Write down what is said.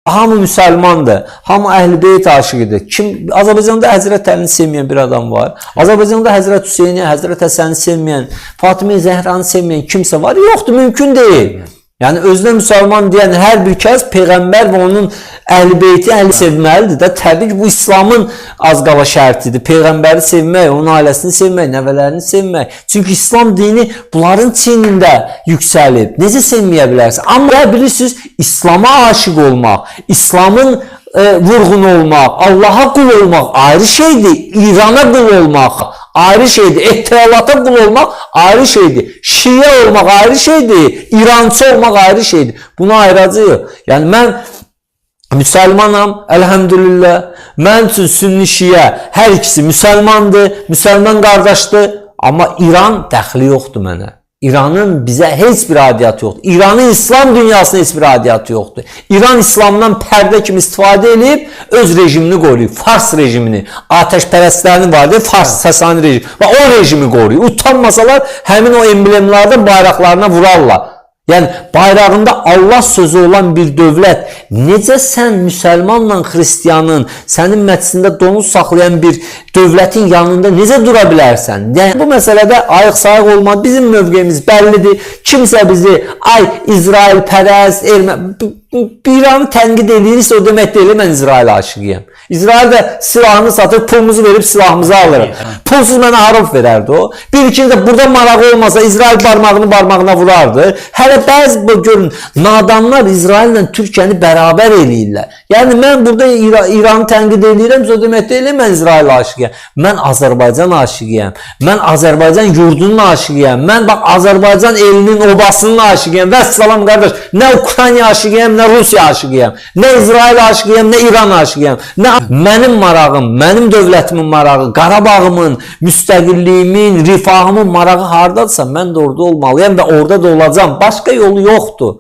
Hamı müsəlmandır, hamı Əhl-i-Beyt aşıqıdır. Azərbaycanda Həzrət Əlini sevməyən bir adam var. Azərbaycanda Həzrət Hüseyni, Həzrət Həsəni sevməyən, Fatimə Zəhranı sevməyən kimsə var? Yoxdur, mümkün deyil. Yəni özünə müsəlman deyən hər bir kəs Peyğəmbər və onun Əhl-i-Beyti sevməlidir də. Təbii ki, bu İslamın az qala şərtidir. Peyğəmbəri sevmək, onun ailəsini sevmək, nəvələrini sevmək. Çünki İslam dini bunların çiynində yüksəlib. Necə sevməyə bilərsin? Amma bilirsiniz, İslama aşiq olmaq, İslamın vurğun olmaq, Allaha qul olmaq ayrı şeydir. İrana qul olmaq ayrı şeydir. Ehtilata qul olmaq ayrı şeydir. Şiə olmaq ayrı şeydir. İrancı olmaq ayrı şeydir. Bunu ayıracağıq. Yəni mən müsəlmanam, əlhəmdülillah. Mən üçün sünni şiə hər ikisi müsəlmandır, müsəlman qardaşdır. Amma İran dəxli yoxdur mənə. İranın bizə heç bir adiyyatı yoxdur. İranın İslam dünyasına heç bir adiyyatı yoxdur. İran İslamdan pərdə kimi istifadə edib öz rejimini qoruyub. Fars rejimini, ateşpərəstlərini vardır, Fars Sasani rejimi və o rejimi qoruyub. Utanmasalar həmin o emblemlərdən bayraqlarına vurarlar. Yəni bayrağında Allah sözü olan bir dövlət necə sən müsəlmanla xristiyanın sənin məclisində donuz saxlayan bir dövlətin yanında necə dura bilərsən? Yəni bu məsələdə ayıq-sayıq olmaq bizim mövqeyimiz bəllidir. Kimsə bizi ay İsrail pərəst, İranı tənqid edirsə o demək deyil mən İsrail aşiqiyəm. İsrail də silahını satır, pulumuzu verib silahımızı alır. Pulsuz mənə harf verərdi o. Bir ikinci də burada marağı olmasa İsrail barmağına vurardı. Hələ bəzi görün nadanlar İsraillə Türkiyəni bərabər eləyirlər. Yəni mən burada İranı tənqid edirəm, o demək deyil mən İsrail aşiqiyəm. Mən Azərbaycan aşiqiyəm. Mən Azərbaycan yurdunun aşiqiyəm. Mən bax Azərbaycan elinin obasının aşiqiyəm. Vəssalam qardaş. Nə Ukrayna aşiqiyəm, nə Rusiya aşiqiyəm. Nə İsrail aşiqiyəm, nə İran aşiqiyəm. Nə mənim marağım, mənim dövlətimin marağı, Qarabağımın, müstəqilliyimin, rifahımın marağı hardadsa mən də orada olmalıyam və orada da olacağım. Başqa yolu yoxdur.